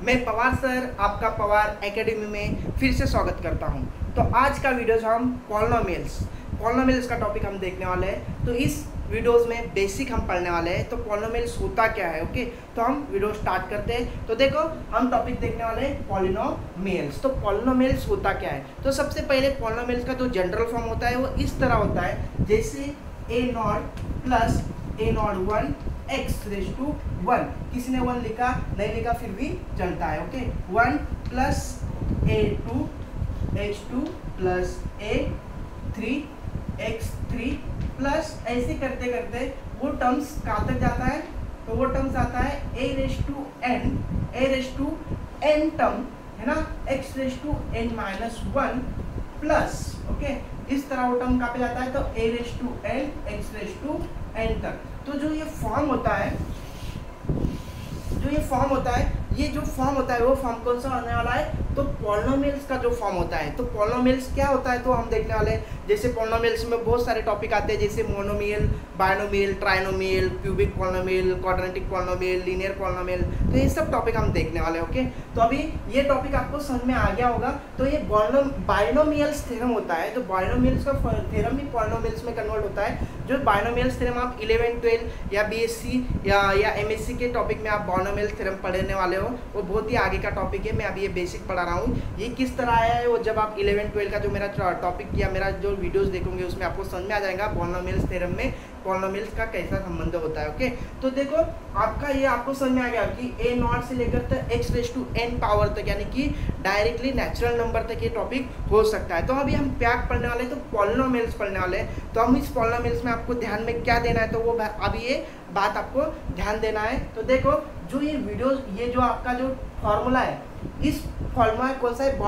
मैं पवार सर आपका पवार एकेडमी में फिर से स्वागत करता हूं। तो आज का वीडियो हम पॉलिनोमियल्स का टॉपिक हम देखने वाले हैं। तो इस वीडियोस में बेसिक हम पढ़ने वाले हैं। तो पॉलिनोमियल्स होता क्या है, ओके। तो हम वीडियो स्टार्ट करते हैं। तो देखो हम टॉपिक देखने वाले हैं पॉलिनोमियल्स। तो पॉलिनोमियल्स होता क्या है, तो सबसे पहले पॉलिनोमियल्स का जो जनरल फॉर्म होता है वो इस तरह होता है, जैसे a0 plus a01 x raise to 1। किसी ने 1 लिखा, नहीं लिखा फिर भी चलता है, okay. 1 plus a2 h2 plus a3 x3 plus ऐसे करते करते वो टर्म्स कहाँ तक जाता है, तो वो टर्म्स आता है a raise to n term है ना, x raise to n minus 1 plus, okay. इस तरह वो टर्म कहाँ पे जाता है, तो a raise to n x raise to n तक। तो जो ये फॉर्म होता है, ये जो फॉर्म होता है वो फॉर्म कौन सा होने वाला है, तो पॉलिनोमियल्स का जो फॉर्म होता है। तो पॉलिनोमियल्स क्या होता है तो हम देखने वाले हैं। जैसे पॉलिनोमियल्स में बहुत सारे टॉपिक आते हैं, जैसे monomial, binomial, trinomial, cubic polynomial, quadratic polynomial, linear polynomial. तो ये सब टॉपिक हम देखने वाले हैं, ओके। तो अभी ये टॉपिक आपको समझ में आ गया होगा। तो ये बायनोमियल्स थ्योरम होता है। तो बायनोमियल्स का थ्योरम भी पॉलिनोमियल्स में कन्वर्ट होता है। जो बायनोमियल्स थ्योरम आप 11, 12 या बीएससी या एमएससी के टॉपिक में आप बायनोमियल थ्योरम पढ़ने वाले हो, वो बहुत ही आगे का टॉपिक है। मैं अभी ये बेसिक पढ़ा रहा हूँ। ये किस तरह आया है वो जब आप 11, 12 का जो मेरा टॉपिक या मेरा जो वीडियोस देखोगे उसमें आपको समझ में आ जाएगा पॉलिनोमियल्स थ्योरम में पॉलिनोमियल्स का कैसा संबंध होता है, ओके। तो देखो आपका ये आपको समझ में आ गया कि a0 से लेकर तक x raise to n power तक, यानी कि डायरेक्टली नेचुरल नंबर तक ये टॉपिक हो सकता है। तो अभी हम क्या पढ़ने वाले हैं, तो पॉलिनोमियल्स पढ़ने वाले हैं। तो हम इस पॉलिनोमियल्स में आपको ध्यान में क्या देना है, तो वो अभी ये बात आपको ध्यान देना है। तो देखो जो ये वीडियोस, ये जो आपका जो फॉर्मूला है, इस फॉर्मूला कौन सा है,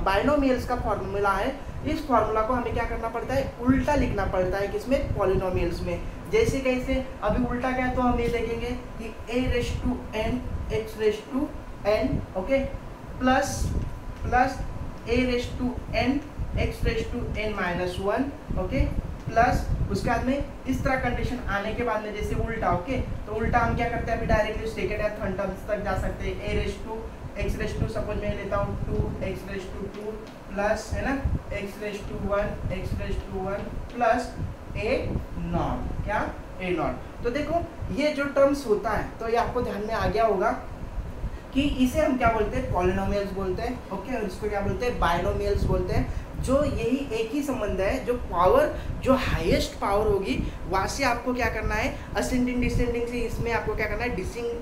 बायनोमियल्स का फॉर्मूला है। इस फॉर्मूला को हमें क्या करना पड़ता है, उल्टा लिखना पड़ता है, किसमें, पॉलिनोमियल्स में। जैसे कैसे, अभी उल्टा क्या है तो हम ये देखेंगे कि a raise to n x raise to n, okay, plus a raise to n x raise to n minus 1, okay, plus उसके बाद में इस तरह कंडीशन आने के बाद में जैसे उल्टा, ओके। तो उल्टा हम क्या करते हैं, अभी डायरेक्टली सेकंड या थर्ड टर्म्स तक जा सकते हैं। a raise to x raise to, suppose मैं लेता हूँ 2x रेज टू 2 प्लस, है ना, x raise to 1 plus a0, क्या, a0। तो देखो ये जो टर्म्स होता है, तो ये आपको ध्यान में आ गया होगा कि इसे हम क्या बोलते हैं, पॉलिनोमियल्स बोलते हैं, ओके। और इसको क्या बोलते हैं, बायनोमियल्स बोलते हैं। जो यही एक ही संबंध है, जो पावर, जो हाईएस्ट पावर होगी वहाँ से आपको क्या करना है, असेंडिंग डिसेंडिंग से इसमें आपको क्या करना है,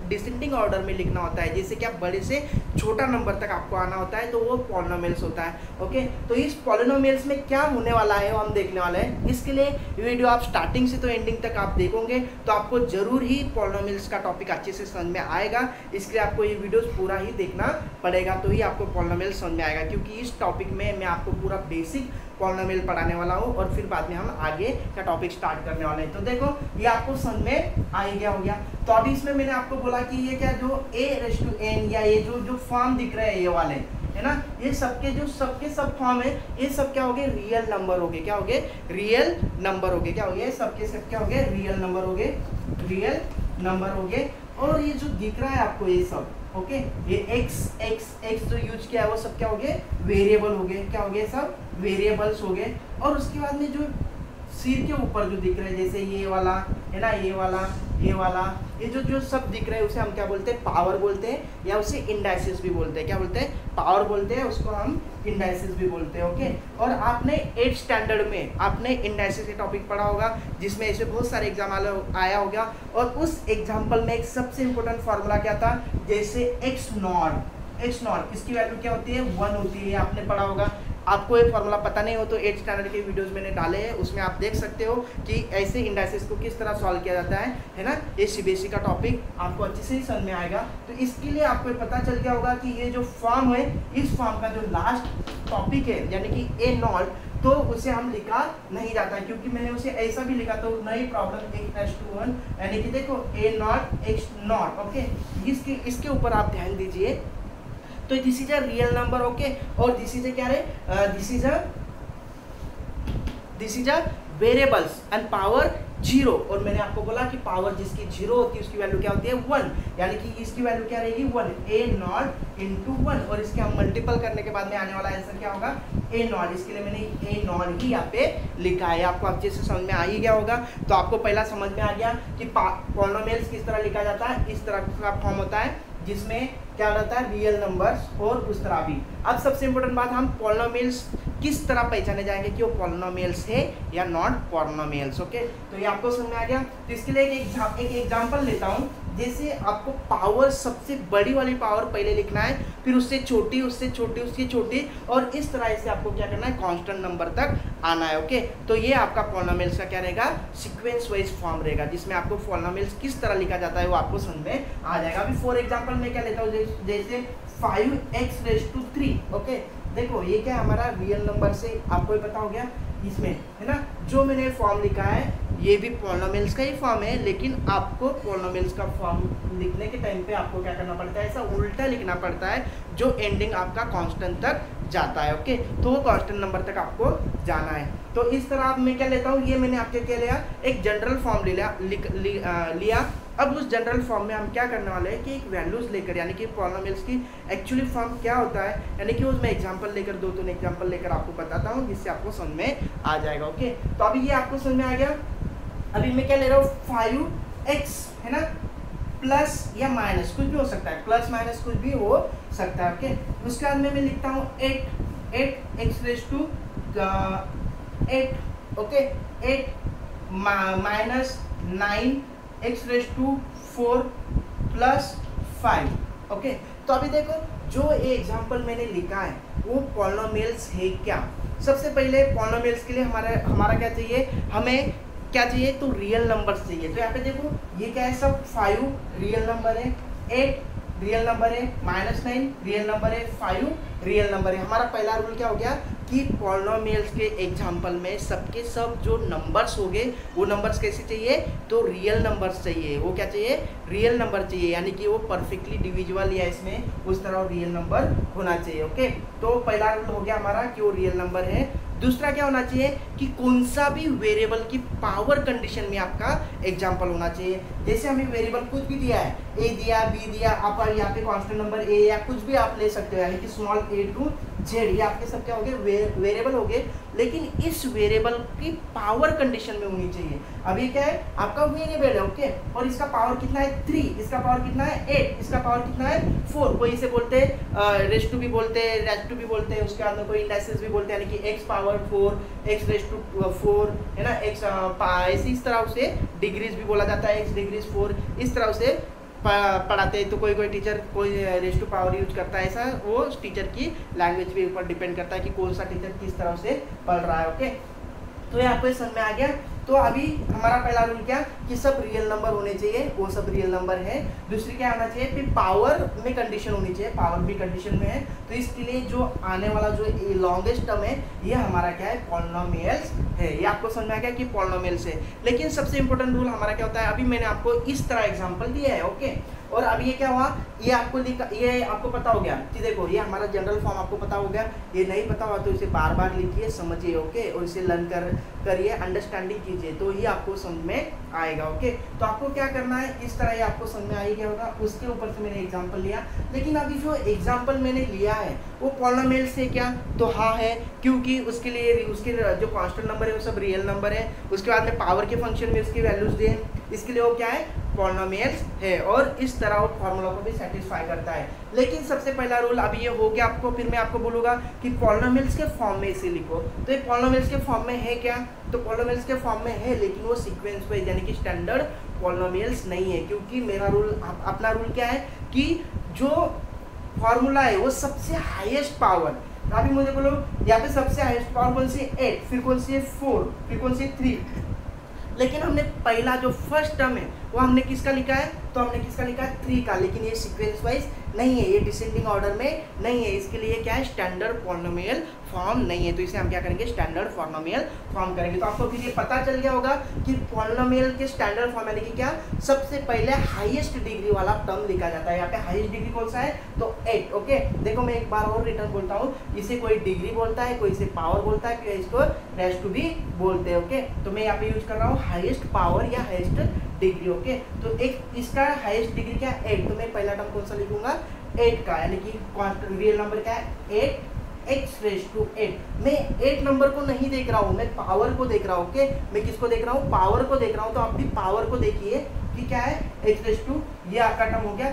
डिसेंडिंग ऑर्डर में लिखना होता है। जैसे कि आप बड़े से छोटा नंबर तक आपको आना होता है, तो वो पॉलिनोमियल्स होता है, ओके। तो इस पॉलिनोमियल्स में क्या होने वाला है वो हम देखने वाले हैं। इसके लिए वीडियो आप स्टार्टिंग से तो एंडिंग तक आप देखोगे तो आपको जरूर ही पॉलिनोमियल्स का टॉपिक अच्छे से समझ में आएगा। इसके लिए आपको ये वीडियो पूरा ही देखना पड़ेगा, तो ही आपको पॉलिनोमियल्स समझ में आएगा। क्योंकि इस टॉपिक में मैं आपको पूरा बेसिक पॉलिनोमियल पढ़ाने वाला हूँ और फिर बाद में हम आगे का टॉपिक स्टार्ट करने वाले हैं। तो देखो ये आपको समझ में आ गया हो गया। तो अभी इसमें मैंने आपको बोला कि ये क्या, जो a रेज टू n या ये जो फॉर्म दिख रहे हैं ये वाले, है ना, ये सबके सब फॉर्म है। ये सब क्या हो गए, रियल नंबर हो गए, क्या हो गए, रियल नंबर हो गए, क्या हो गए, सबके सब क्या हो गए, रियल नंबर हो गए। और ये जो दिख रहा है आपको ये सब, ओके, ये x जो यूज किया है वो सब क्या हो गए, वेरिएबल हो गए, क्या हो गए, सब वेरिएबल्स हो गए। और उसके बाद में जो सिर के ऊपर जो दिख रहे हैं, जैसे ये वाला है ना, ये वाला ये जो सब दिख रहे हैं उसे हम क्या बोलते हैं, पावर बोलते हैं, या उसे इंडाइसिस भी बोलते हैं। क्या बोलते हैं, पावर बोलते हैं, उसको हम इंडाइसिस भी बोलते हैं, ओके। और आपने 8th स्टैंडर्ड में आपने इंडाइसिस के टॉपिक पढ़ा होगा, जिसमें ऐसे बहुत सारे एग्जाम आया होगा। और उस एग्जाम्पल में एक सबसे इंपॉर्टेंट फार्मूला क्या था, जैसे x नॉट, इसकी वैल्यू क्या होती है, 1 होती है, आपने पढ़ा होगा। आपको ये फार्मूला पता नहीं हो तो 8th स्टैंडर्ड के वीडियोस मैंने डाले हैं, उसमें आप देख सकते हो कि ऐसे इंडाइसिस को किस तरह सॉल्व किया जाता है ना। ये सीबीएसई का टॉपिक आपको अच्छे से ही समझ में आएगा। तो इसके लिए आपको पता चल गया होगा कि ये जो फॉर्म है, इस फॉर्म का जो लास्ट टॉपिक है, यानी कि a0, तो उसे हम लिखा नहीं जाता, क्योंकि मैंने उसे ऐसा भी लिखा तो नई प्रॉब्लम x-1, यानी कि देखो a0 x0, ओके। इसके ऊपर आप ध्यान दीजिए। तो this is a real number, okay. और दिस इज क्या है, this is a this is a variables and power 0, और मैंने आपको बोला कि पावर जिसकी 0 होती है उसकी वैल्यू क्या होती है 1, यानी कि इसकी वैल्यू क्या रहेगी 1, a0 इंटू 1, और इसके हम मल्टीपल करने के बाद में आने वाला आंसर क्या होगा a0, इसके लिए मैंने a0 ही यहाँ पे लिखा है। आपको अच्छे से समझ में आ ही गया होगा। तो आपको पहला समझ में आ गया कि पॉलिनोमियल्स किस तरह लिखा जाता है, इस तरह का फॉर्म होता है जिसमें क्या रहता है रियल नंबर्स, और उस तरह भी। अब सबसे इंपॉर्टेंट बात, हम पॉलिनोमियल्स किस तरह पहचाने जाएंगे कि वो पॉलिनोमियल्स है या नॉट पॉलिनोमियल्स। ओके, तो ये आपको समझ में आ गया। तो इसके लिए एक एग्जांपल लेता हूँ। जैसे आपको पावर, सबसे बड़ी वाली पावर पहले लिखना है, फिर उससे छोटी, उससे छोटी, उससे छोटी, और इस तरह से आपको क्या करना है कांस्टेंट नंबर तक आना है। ओके, तो ये आपका पॉलिनोमियल्स का क्या रहेगा सीक्वेंस वाइज फॉर्म रहेगा, जिसमें आपको पॉलिनोमियल्स किस तरह लिखा जाता है वो आपको समझ में आ जाएगा। अभी फॉर एग्जाम्पल मैं क्या लेता हूँ, जैसे 5x⁻3। ओके, देखो ये क्या है हमारा रियल नंबर से आपको पता हो गया इसमें, है ना। जो मैंने फॉर्म लिखा है ये भी पॉलिनोमियल्स का ही फॉर्म है, लेकिन आपको पॉलिनोमियल्स का फॉर्म लिखने के टाइम पे आपको क्या करना पड़ता है, ऐसा उल्टा लिखना पड़ता है जो एंडिंग आपका कांस्टेंट तक जाता है। ओके, तो वो कांस्टेंट नंबर तक आपको जाना है। तो इस तरह आप मैं क्या लेता हूँ, ये मैंने आपके क्या लिया, एक जनरल फॉर्म लिया। अब उस जनरल फॉर्म में हम क्या करने वाले हैं कि एक वैल्यूज लेकर, यानी कि पॉलिनोमियल्स की एक्चुअली फॉर्म क्या होता है, यानी कि उसमें एग्जांपल लेकर, दो तीन एग्जांपल लेकर आपको बताता हूँ, जिससे आपको समझ में आ जाएगा। ओके, तो अभी ये आपको समझ में आ गया। अभी मैं क्या ले रहा हूँ 5x, है ना, प्लस या माइनस कुछ भी हो सकता है, प्लस माइनस कुछ भी हो सकता है। ओके, उसके बाद में मैं लिखता हूँ 8x⁻8, okay, 8 minus 9x⁴ plus 5। Okay, तो अभी देखो जो ये एग्जांपल मैंने लिखा है वो पॉलिनोमियल्स है क्या। सबसे पहले पॉलिनोमियल्स के लिए हमारा क्या चाहिए, हमें क्या चाहिए, तो रियल नंबर्स चाहिए। तो यहाँ पे देखो ये क्या है, सब 5 रियल नंबर है, 8 रियल नंबर है, -9 रियल नंबर है, 5 रियल नंबर है। हमारा पहला रूल क्या हो गया कि पॉलिनोमियल्स के एग्जांपल में सबके सब जो नंबर्स हो गए वो नंबर्स कैसे चाहिए, तो रियल नंबर्स चाहिए। वो क्या चाहिए, रियल नंबर चाहिए, यानी कि वो परफेक्टली डिविजिबल या इसमें उस तरह रियल नंबर होना चाहिए। ओके, तो पहला रूल हो गया हमारा कि वो रियल नंबर है। दूसरा क्या होना चाहिए कि कौन सा भी वेरिएबल की पावर कंडीशन में आपका एग्जांपल होना चाहिए। जैसे हमें वेरिएबल कुछ भी दिया है, ए दिया, बी दिया, आप यहाँ पे कांस्टेंट नंबर ए या कुछ भी आप ले सकते हो, यानी कि स्मॉल a to z, ये आपके सब क्या हो गए वेरिएबल हो गए, लेकिन इस वेरिएबल की पावर कंडीशन में होनी चाहिए। अब ये क्या है आपका वेरिएबल है, ओके, और इसका पावर कितना है 3, इसका पावर कितना है 8, इसका पावर कितना है 4, कोई इसे बोलते हैं रेस टू भी बोलते हैं, रेस टू भी बोलते हैं, उसके बाद में कोई इंडाइसेस भी बोलते हैं, यानी कि x पावर 4, x⁻4, है ना, x इस तरह से डिग्रीज भी बोला जाता है, x डिग्रीज 4, इस तरह से पढ़ाते हैं। तो कोई टीचर कोई रेस टू पावर यूज करता है, ऐसा वो टीचर की लैंग्वेज के ऊपर डिपेंड करता है कि कौन सा टीचर किस तरह से पढ़ रहा है। ओके, तो ये आपको समझ में आ गया। तो अभी हमारा पहला रूल क्या कि सब रियल नंबर होने चाहिए, वो सब रियल नंबर है। दूसरी क्या होना चाहिए, फिर पावर में कंडीशन होनी चाहिए, पावर भी कंडीशन में है। तो इसके लिए जो आने वाला जो लॉन्गेस्ट टर्म है ये हमारा क्या है पॉलिनोमियल्स है। ये आपको समझ में आ गया कि पॉलिनोमियल्स है। लेकिन सबसे इंपॉर्टेंट रूल हमारा क्या होता है, अभी मैंने आपको इस तरह एग्जाम्पल दिया है। ओके, और अब ये क्या हुआ, ये आपको पता हो गया कि देखो ये हमारा जनरल फॉर्म आपको पता हो गया। ये नहीं पता हुआ तो इसे बार बार लिखिए, समझिए, ओके, और इसे लर्न करिए, अंडरस्टैंडिंग कीजिए, तो ये आपको समझ में आएगा। ओके, तो आपको क्या करना है, इस तरह ये आपको समझ में आ ही गया होगा। उसके ऊपर से मैंने एग्जांपल लिया, लेकिन अभी जो एग्जांपल मैंने लिया है वो पॉलिनोमियल से क्या, तो हाँ है, क्योंकि उसके लिए उसके जो कांस्टेंट नंबर है वो सब रियल नंबर है। उसके बाद में पावर के फंक्शन में उसकी वैल्यूज दें, इसके लिए वो क्या है पॉलिनोमियल्स है, और इस तरह वो फॉर्मूला को भी सेटिस्फाई करता है। लेकिन सबसे पहला रूल अभी ये हो गया आपको, फिर मैं आपको बोलूँगा कि पॉलिनोमियल्स के फॉर्म में इसे लिखो। तो ये पॉलिनोमियल्स के फॉर्म में है क्या, तो पॉलिनोमियल्स के फॉर्म में है, लेकिन वो सीक्वेंस वाइज यानी कि स्टैंडर्ड पॉलिनोमियल्स नहीं है। क्योंकि मेरा रूल, अपना रूल क्या है कि जो फॉर्मूला है वो सबसे हाईएस्ट पावर, अभी मुझे बोलो यहाँ पे सबसे हाईएस्ट पावर कौन सी है 8, फिर कौन सी है 4, फिर कौन सी है 3, लेकिन हमने पहला जो फर्स्ट टर्म है वो हमने किसका लिखा है तो हमने किसका लिखा है 3 का, लेकिन ये सीक्वेंस वाइज नहीं है, ये डिसेंडिंग ऑर्डर में नहीं है, इसके लिए क्या है स्टैंडर्ड पॉलिनोमियल फॉर्म नहीं है, तो इसे हम क्या करेंगे स्टैंडर्ड पॉलिनोमियल फॉर्म करेंगे। तो आपको फिर ये पता चल गया होगा कि पॉलिनोमियल के स्टैंडर्ड फॉर्म यानी कि क्या, सबसे पहले हाईएस्ट डिग्री वाला टर्म लिखा जाता है। यहाँ पे हाईएस्ट डिग्री कौन सा है तो 8। ओके देखो मैं एक बार और रिटर्न बोलता हूँ, इसे कोई डिग्री बोलता है, कोई इसे पावर बोलता है, कोई इसको रेज़ टू भी बोलते हैं। ओके तो मैं यहाँ पे यूज कर रहा हूँ हाईएस्ट पावर या हाईएस्ट डिग्री। ओके तो एक इसका हाईएस्ट डिग्री क्या है 8, तो मैं पहला टर्म कौन सा लिखूंगा 8 का, यानी कि रियल नंबर क्या है 8 x रेज़ टू 8। मैं 8 नंबर को नहीं देख रहा हूँ, मैं पावर को देख रहा हूँ। ओके मैं किसको देख रहा हूँ पावर को देख रहा हूँ, तो आप भी पावर को देखिए कि क्या है x रेज़ टू, ये आपका टर्म हो गया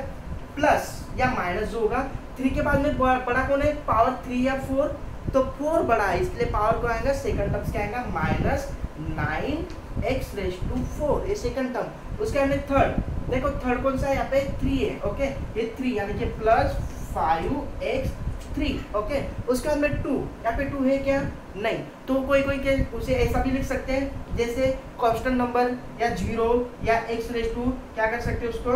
प्लस या माइनस जो होगा 3 के बाद में बड़ा कौन है पावर 3 या 4, तो 4 बड़ा है इसलिए पावर को आएगा सेकंड टर्म क्या आएगा माइनस 9x रेज़ टू 4, ये सेकंड टर्म। उसके बाद में थर्ड, देखो थर्ड कौन सा है यहाँ पे 3 है। ओके ये 3 यानी कि प्लस 5x3। ओके उसके बाद में 2, यहाँ पे 2 है क्या नहीं, तो कोई कोई उसे ऐसा भी लिख सकते हैं जैसे कांस्टेंट नंबर या 0 या x रेज़ टू क्या कर सकते हैं उसको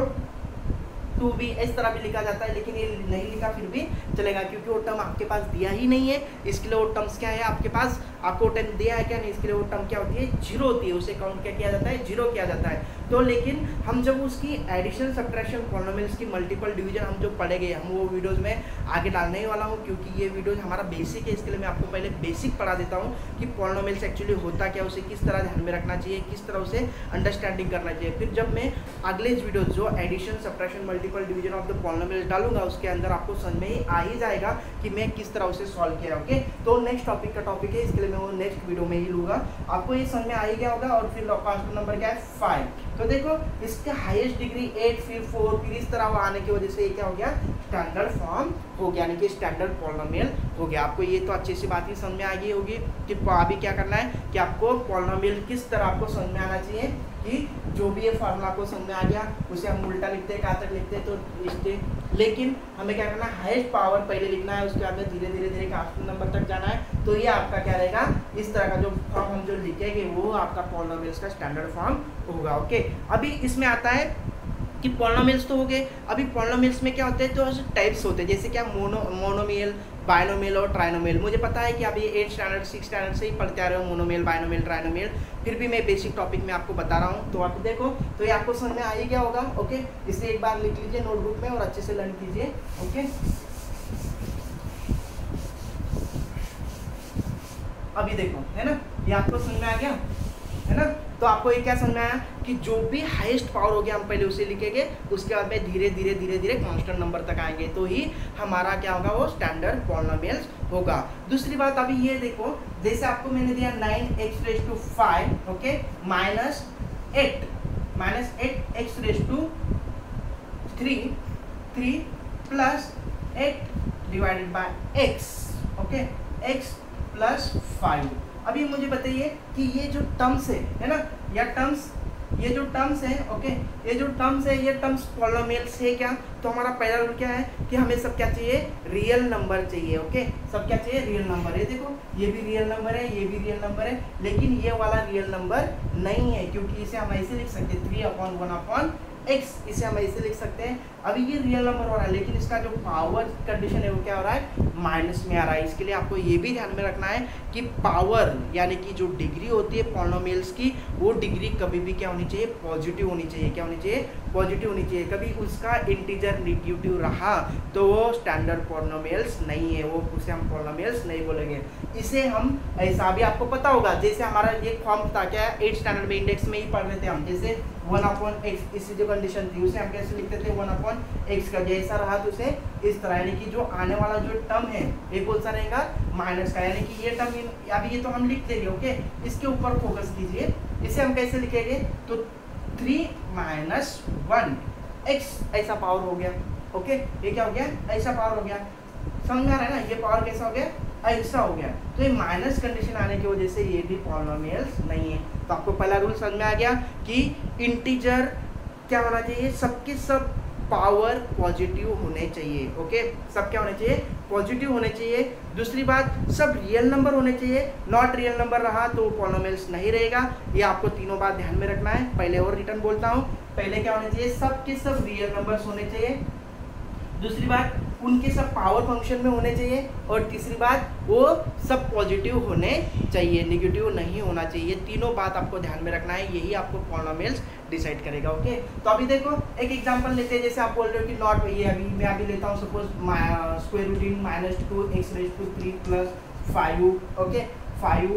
2 भी इस तरह भी लिखा जाता है, लेकिन ये नहीं लिखा फिर भी चलेगा क्योंकि वो टर्म आपके पास दिया ही नहीं है। इसके लिए वो टर्म्स क्या है आपके पास, आपको टर्म दिया है क्या नहीं, इसके लिए वो टर्म क्या होती है 0 होती है, उसे काउंट क्या किया जाता है 0 किया जाता है। तो लेकिन हम जब उसकी एडिशन सब्ट्रैक्शन पॉलिनोमियल्स की मल्टीपल डिवीजन हम जो पढ़ेंगे, हम वो वीडियोज़ में आगे डालने ही वाला हूँ क्योंकि ये वीडियोज हमारा बेसिक है। इसके लिए मैं आपको पहले बेसिक पढ़ा देता हूँ कि पॉलिनोमियल्स एक्चुअली होता क्या, उसे किस तरह ध्यान में रखना चाहिए, किस तरह उसे अंडरस्टैंडिंग करना चाहिए। फिर जब मैं अगले वीडियो जो addition subtraction multiple division of the polynomials डालूंगा उसके अंदर आपको समझ में ही आ ही जाएगा कि मैं किस तरह उसे सॉल्व किया। ओके तो नेक्स्ट टॉपिक का टॉपिक है, इसके लिए मैं वो नेक्स्ट वीडियो में ही लूँगा, आपको ये समझ में आ ही गया होगा। और फिर कांस्टेंट नंबर क्या है 5, तो देखो इसका हाईएस्ट डिग्री 8 फिर 4 फिर इस तरह आने की वजह से ये क्या हो गया स्टैंडर्ड फॉर्म हो गया, यानी कि स्टैंडर्ड पॉलिनोमियल हो गया। आपको ये तो अच्छी सी बात ही समझ में आ गई होगी कि अभी क्या करना है कि आपको पॉलिनोमियल किस तरह आपको समझ में आना चाहिए कि जो भी ये फार्मूला आपको समझ में आ गया उसे हम उल्टा लिखते हैं, कहाँ तक लिखते हैं तो लिखते, लेकिन हमें क्या करना है हाईएस्ट पावर पहले लिखना है, उसके बाद में धीरे धीरे धीरे कांस्टेंट नंबर तक जाना है। तो ये आपका क्या रहेगा इस तरह का जो फॉर्म हम जो लिखेंगे वो आपका पॉलिनोमियल्स का स्टैंडर्ड फॉर्म होगा। ओके अभी इसमें आता है कि पॉलिनोमियल्स तो हो गए, अभी पॉलिनोमियल्स में क्या होते हैं तो टाइप्स होते हैं, जैसे क्या मोनोमियल बायनोमियल और ट्राइनोमियल। मुझे पता है कि अभी 8 स्टैंडर्ड 6 स्टैंडर्ड से ही पढ़ते आ रहे हो मोनोमियल बायनोमियल ट्राइनोमियल, फिर भी मैं बेसिक टॉपिक में आपको बता रहा हूँ। तो आप देखो तो ये आपको समझ में आ ही गया होगा। ओके इसे एक बार लिख लीजिए नोटबुक में और अच्छे से लर्न कीजिए। ओके अभी देखो है ना, ये आपको समझ में आ गया है ना। तो आपको ये क्या समझ में आया कि जो भी हाईएस्ट पावर हो गया हम पहले उसे लिखेंगे, उसके बाद में धीरे धीरे धीरे धीरे कांस्टेंट नंबर तक आएंगे, तो ही हमारा क्या होगा वो स्टैंडर्ड पॉलिनोमियल्स होगा। दूसरी बात अभी ये देखो, जैसे आपको मैंने दिया 9x raise to 5 okay minus 8x raise to 3 plus 8 divided by x। Okay x plus 5। अभी मुझे बताइए कि ये जो टर्म्स है ना, या टर्म्स ये जो टर्म्स है ओके ये जो टर्म्स है ये टर्म्स पॉलिनोमियल्स है क्या, तो हमारा पहला रूल क्या है कि हमें सब क्या चाहिए रियल नंबर चाहिए। ओके सब क्या चाहिए रियल नंबर है। देखो ये भी रियल नंबर है, ये भी रियल नंबर है, लेकिन ये वाला रियल नंबर नहीं है क्योंकि इसे हम ऐसे लिख सकते हैं 3/1/x, इसे हम ऐसे लिख सकते हैं। अभी ये रियल नंबर हो रहा है लेकिन इसका जो पावर कंडीशन है वो क्या हो रहा है माइनस में आ रहा है। इसके लिए आपको ये भी ध्यान में रखना है कि पावर यानी कि जो डिग्री होती है पॉलिनोमियल्स की वो डिग्री कभी भी क्या होनी चाहिए पॉजिटिव होनी चाहिए। क्या होनी चाहिए पॉजिटिव होनी चाहिए। कभी उसका इंटीजर नेगेटिव रहा तो वो स्टैंडर्ड पॉलिनोमियल्स नहीं है, वो उसे हम पॉलिनोमियल्स नहीं बोलेंगे। इसे हम ऐसा भी आपको पता होगा, जैसे हमारा ये फॉर्म था क्या 8 स्टैंडर्ड में इंडेक्स में ही पढ़ रहे थे हम, जैसे 1/x इसकी जो कंडीशन थी उसे हम कैसे लिखते थे 1/x का, जैसा रहा तो उसे इस तरह, यानी कि जो आने वाला जो टर्म है ये कौन सा रहेगा माइनस का, यानी कि ये टर्म अभी ये तो हम लिख देंगे। ओके इसके ऊपर फोकस कीजिए, इसे हम कैसे लिखेंगे तो 3 - 1x ऐसा पावर हो गया। ओके ये क्या हो गया ऐसा पावर हो गया, समझ में आ रहा है ना, ये पावर कैसा हो गया ऐसा हो गया। तो ये माइनस कंडीशन आने की वजह से ये भी पॉलिनोमियल्स नहीं है। तो आपको पहला रूल समझ में आ गया कि इंटीजर क्या होना चाहिए, सबके सब पावर पॉजिटिव होने चाहिए। ओके सब क्या होने चाहिए पॉजिटिव होने चाहिए। दूसरी बात, सब रियल नंबर होने चाहिए। नॉट रियल नंबर रहा तो पॉलिनोमियल्स नहीं रहेगा। ये आपको तीनों बात ध्यान में रखना है। पहले और रिटर्न बोलता हूँ, पहले क्या होने चाहिए, सब के सब रियल नंबर्स होने चाहिए। दूसरी बात, उनके सब पावर फंक्शन में होने चाहिए। और तीसरी बात, वो सब पॉजिटिव होने चाहिए, नेगेटिव नहीं होना चाहिए। तीनों बात आपको ध्यान में रखना है, यही आपको पॉलिनोमियल्स डिसाइड करेगा। ओके, तो अभी देखो एक एग्जांपल लेते हैं। जैसे आप बोल रहे हो कि नॉट, ये अभी मैं अभी लेता हूँ सपोज स्क्वायर रूट इन -2x⁻³ + 5, ओके 5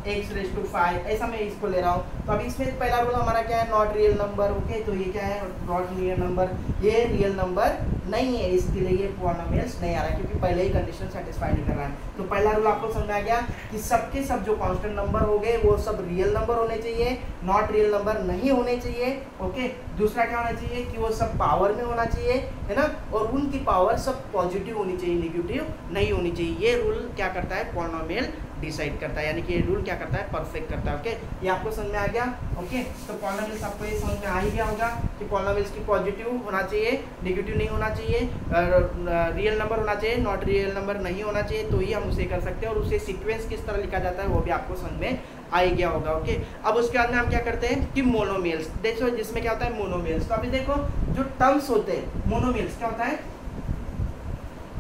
x⁵ ऐसा मैं इसको ले रहा हूँ। तो अभी इसमें पहला रूल हमारा क्या है, नॉट रियल नंबर। ओके, तो ये क्या है, नॉट रियल नंबर, ये रियल नंबर नहीं है, इसके लिए ये पॉलिनोमियल्स नहीं आ रहा है क्योंकि पहले ही कंडीशन सेटिस्फाई नहीं कर रहा है। तो पहला रूल आपको समझ में आ गया कि सबके सब जो कांस्टेंट नंबर हो गए वो सब रियल नंबर होने चाहिए, नॉट रियल नंबर नहीं होने चाहिए। ओके, दूसरा क्या होना चाहिए कि वो सब पावर में होना चाहिए, है ना, और उनकी पावर सब पॉजिटिव होनी चाहिए, नेगेटिव नहीं होनी चाहिए। ये रूल क्या करता है, पॉलिनोमियल डिसाइड करता है, यानी कि ये रूल क्या करता है, परफेक्ट करता है। ओके, ये आपको समझ में आ गया। ओके, तो पॉलिनोमियल्स आपको ये समझ में आ ही गया होगा कि पॉलिनोमियल्स की पॉजिटिव होना चाहिए, नेगेटिव नहीं होना चाहिए, रियल नंबर होना चाहिए, नॉट रियल नंबर नहीं होना चाहिए, तो ही हम उसे कर सकते हैं। और उसे सीक्वेंस किस तरह लिखा जाता है वो भी आपको समझ में आ ही गया होगा। ओके, अब उसके बाद में हम क्या करते हैं कि मोनोमियल्स, देखो जिसमें क्या होता है मोनोमियल्स। तो अभी देखो जो टर्म्स होते हैं मोनोमियल्स, क्या होता है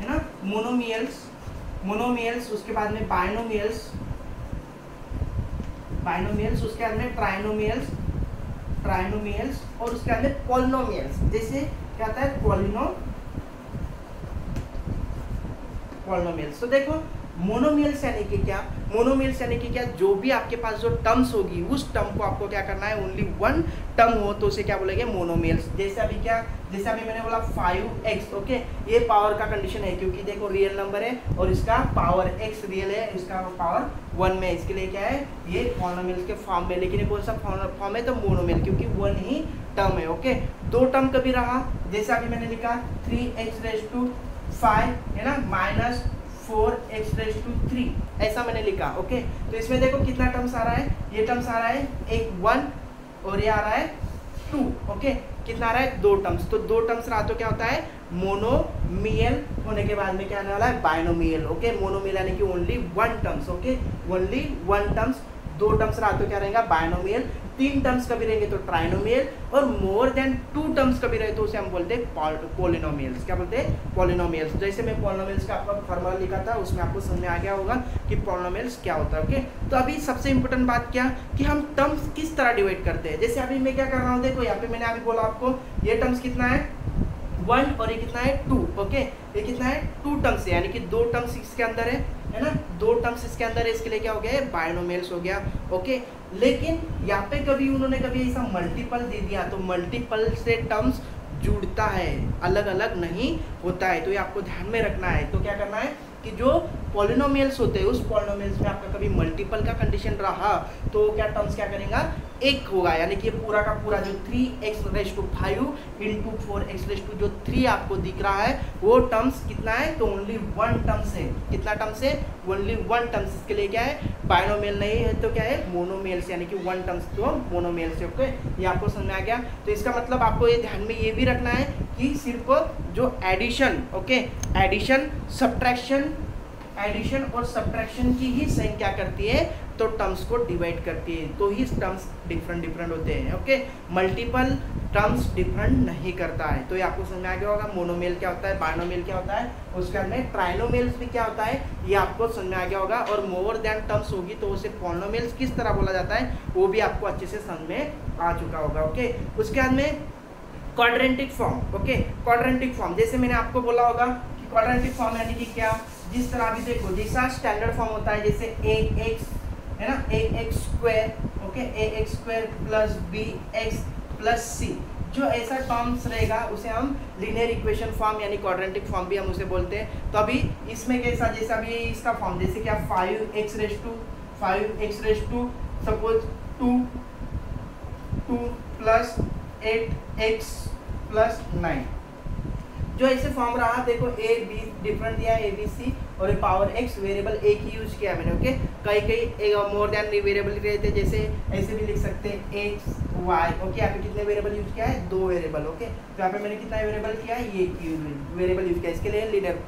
ना, मोनोमियल्स, उसके बाद में बाइनोमियल्स, उसके बाद में ट्राइनोमियल्स, और उसके बाद में पॉलिनोमियल्स। जैसे क्या आता है, पॉलिनोमियल्स। तो देखो मोनोमियल्स यानी कि क्या, मोनोमियल्स यानी कि क्या, जो भी आपके पास जो टर्म्स होगी उस टर्म को आपको क्या करना है, ओनली वन टर्म हो तो उसे क्या बोलेंगे, मोनोमियल्स। जैसे अभी क्या, जैसे अभी मैंने बोला 5x, ओके, ये पावर का कंडीशन है क्योंकि देखो रियल नंबर है और इसका पावर x रियल है, इसका पावर 1 में, इसके लिए क्या है, ये पॉलिनोमियल्स के फॉर्म में। लेकिन ये कौन सा फॉर्म है, तो मोनोमियल, क्योंकि 1 ही टर्म है। ओके, दो टर्म कभी रहा, जैसे अभी मैंने लिखा 3x⁵5 है ना, -4x⁵3 ऐसा मैंने लिखा। ओके, तो इसमें देखो कितना टर्म्स आ रहा है, ये टर्म्स आ रहा है एक 1 और ये आ रहा है 2। ओके, कितना आ रहा है, 2 टर्म्स। तो 2 टर्म्स रहा तो क्या होता है, मोनोमियल होने के बाद में क्या आने वाला है, बाइनोमियल। ओके, मोनोमियल यानी कि only 1 terms. Okay, only 1 terms. 2 terms रहा तो क्या रहेगा, बाइनोमियल। 3 टर्म्स कभी रहेंगे तो ट्राइनोमियल, और मोर देन 2 टर्म्स कभी रहे तो उसे हम बोलते हैं पॉलिनोमियल्स। क्या बोलते हैं, पॉलिनोमियल्स। जैसे मैं पॉलिनोमियल्स का आपका फॉर्मूला लिखा था उसमें आपको समझ में आ गया होगा कि पॉलिनोमियल्स क्या होता है। ओके, तो अभी सबसे इंपॉर्टेंट बात क्या कि हम टर्म्स किस तरह डिवाइड करते हैं। जैसे अभी मैं क्या कर रहा हूँ, देखो यहाँ पे मैंने अभी बोला आपको ये टर्म्स कितना है 1 और ये कितना है 2। ओके, ये कितना है 2 टर्म्स है, यानी कि 2 टर्म्स इसके अंदर है ना, 2 टर्म्स इसके अंदर है, इसके लिए क्या हो गया, बाइनोमियल्स हो गया। ओके, लेकिन यहाँ पे कभी उन्होंने कभी ऐसा मल्टीपल दे दिया तो मल्टीपल से टर्म्स जुड़ता है, अलग अलग नहीं होता है, तो ये आपको ध्यान में रखना है। तो क्या करना है कि जो पॉलिनोमियल्स होते हैं उस पॉलिनोमियल्स में आपका कभी मल्टीपल का कंडीशन रहा तो क्या टर्म्स क्या करेगा, एक होगा, यानी कि पूरा का पूरा जो 3x⁵5 × 4x⁵, जो 3 आपको दिख रहा है वो टर्म्स कितना है, तो ओनली 1 टर्म्स है। कितना टर्म्स है, ओनली 1 टर्म्स। इसके लिए क्या है, बाइनोमियल नहीं है तो क्या है, मोनोमियल्स, यानी कि 1 टर्म्स तो मोनोमियल्स। ओके, ये आपको समझ में आ गया। तो इसका मतलब आपको ये ध्यान में ये भी रखना है कि सिर्फ जो एडिशन, ओके, एडिशन और सब्ट्रैक्शन की ही साइन क्या करती है, तो टर्म्स को डिवाइड करती है, तो ही टर्म्स डिफरेंट होते हैं। ओके, मल्टीपल टर्म्स डिफरेंट नहीं करता है। तो ये आपको समझ में आ गया होगा, मोनोमियल क्या होता है, बाइनोमियल क्या होता है, उसके बाद में ट्राइनोमियल्स भी क्या होता है, ये आपको समझ में आ गया होगा। और मोर देन टर्म्स होगी तो उसे पॉलिनोमियल्स किस तरह बोला जाता है वो भी आपको अच्छे से समझ में आ चुका होगा। ओके, उसके बाद में क्वाड्रेंटिक फॉर्म। ओके, क्वाड्रेंटिक फॉर्म, जैसे मैंने आपको बोला होगा कि क्वाड्रेंटिक फॉर्म यानी कि क्या, जिस तरह अभी देखो जैसा स्टैंडर्ड फॉर्म होता है, जैसे ax है ना, ax², okay, ax² + bx + c, जो ऐसा टर्म्स रहेगा उसे हम लीनियर इक्वेशन फॉर्म यानी क्वाड्रेंटिक फॉर्म भी हम उसे बोलते हैं। तो अभी इसमें कैसा, जैसे अभी इसका फॉर्म जैसे क्या 5x⁵ सपोज 2 + 8x + 9, जो ऐसे फॉर्म रहा। देखो a b डिफरेंट दिया है, a b c, और ये पावर एक्स वेरिएबल एक ही यूज किया मैंने। ओके, कई कई मोर देन वेरिएबल रहते, जैसे ऐसे भी लिख सकते हैं एक्स वाई। ओके, यहाँ पे कितने वेरिएबल यूज किया है? 2 वेरिएबल। ओके, तो यहाँ पे मैंने कितना वेरिएबल किया है? ये वेरिएबल यूज किया। इसके लिए लीनियर,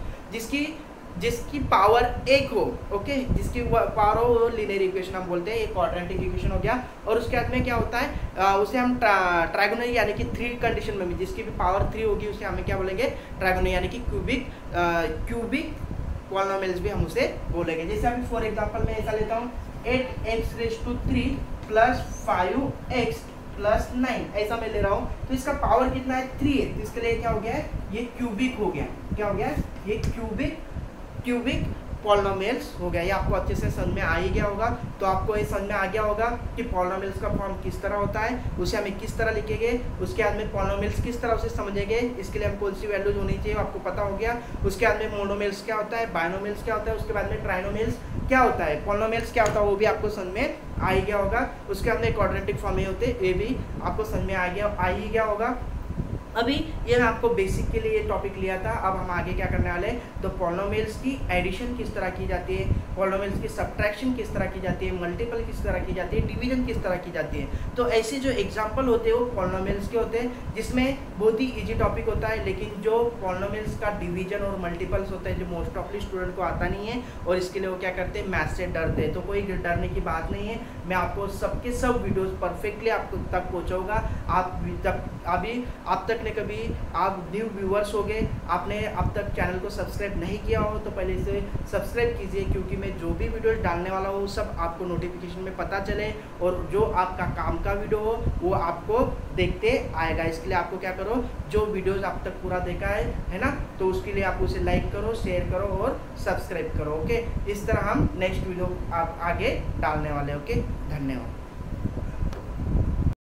जिसकी पावर एक हो, ओके, जिसकी पावर हो वो लीनियर इक्वेशन हम बोलते हैं। ये क्वाड्रेटिक इक्वेशन हो गया। और उसके बाद में क्या होता है, उसे हम ट्राइगोनल यानी कि 3 कंडीशन में भी, जिसकी भी पावर 3 होगी उसे हमें क्या बोलेंगे? ट्राइगोनल यानी कि क्यूबिक पॉलिनोमियल्स भी हम उसे बोलेंगे। जैसे अभी फॉर एग्जांपल मैं ऐसा लेता हूँ 8x3 प्लस 5x प्लस 9, ऐसा मैं ले रहा हूँ। तो इसका पावर कितना है? 3 है। तो इसके लिए क्या हो गया है? ये क्यूबिक हो गया। क्या हो गया है? ये क्यूबिक पॉलिनोमियल्स हो गया। ये आपको अच्छे से समझ में आ ही गया होगा। तो आपको ये समझ में आ गया होगा कि पॉलिनोमियल्स का फॉर्म किस तरह होता है, उसे हमें किस तरह लिखेंगे, उसके बाद में पॉलिनोमियल्स किस तरह उसे समझेंगे, इसके लिए हम कौन सी वैल्यूज होनी चाहिए आपको पता हो गया। उसके बाद में मोनोमियल्स क्या होता है, बायनोमियल्स क्या होता है, उसके बाद में ट्राइनोमियल्स क्या होता है, पॉलिनोमियल्स क्या होता है, वो भी आपको समझ में आ ही गया होगा। उसके बाद में क्वाड्रेटिक फॉर्म में होते, ये भी आपको समझ में आ ही गया होगा। अभी ये मैं आपको बेसिक के लिए टॉपिक लिया था। अब हम आगे क्या करने वाले हैं, तो पॉलिनोमियल्स की एडिशन किस तरह की जाती है, पॉलिनोमियल्स की सब्ट्रैक्शन किस तरह की जाती है, मल्टीपल किस तरह की जाती है, डिवीजन किस तरह की जाती है। तो ऐसे जो एग्जांपल होते हैं वो पॉलिनोमियल्स के होते हैं, जिसमें बहुत ही इजी टॉपिक होता है। लेकिन जो पॉलिनोमियल्स का डिवीजन और मल्टीपल्स होता है, जो मोस्ट ऑफली स्टूडेंट को आता नहीं है, और इसके लिए वो क्या करते हैं, मैथ्स से डरते हैं। तो कोई डरने की बात नहीं है, मैं आपको सबके सब वीडियोज़ परफेक्टली आपको तक पहुँचाऊँगा। आप तक ने कभी आप न्यू व्यूअर्स हो गए, आपने अब तक चैनल को सब्सक्राइब नहीं किया हो तो पहले इसे सब्सक्राइब कीजिए, क्योंकि मैं जो भी वीडियोस डालने वाला हूँ सब आपको नोटिफिकेशन में पता चले, और जो आपका काम का वीडियो हो वो आपको देखते आएगा। इसके लिए आपको क्या करो, जो वीडियोस आप तक पूरा देखा है ना, तो उसके लिए आप उसे लाइक करो, शेयर करो और सब्सक्राइब करो। ओके, इस तरह हम नेक्स्ट वीडियो आप आगे डालने वाले। ओके, धन्यवाद।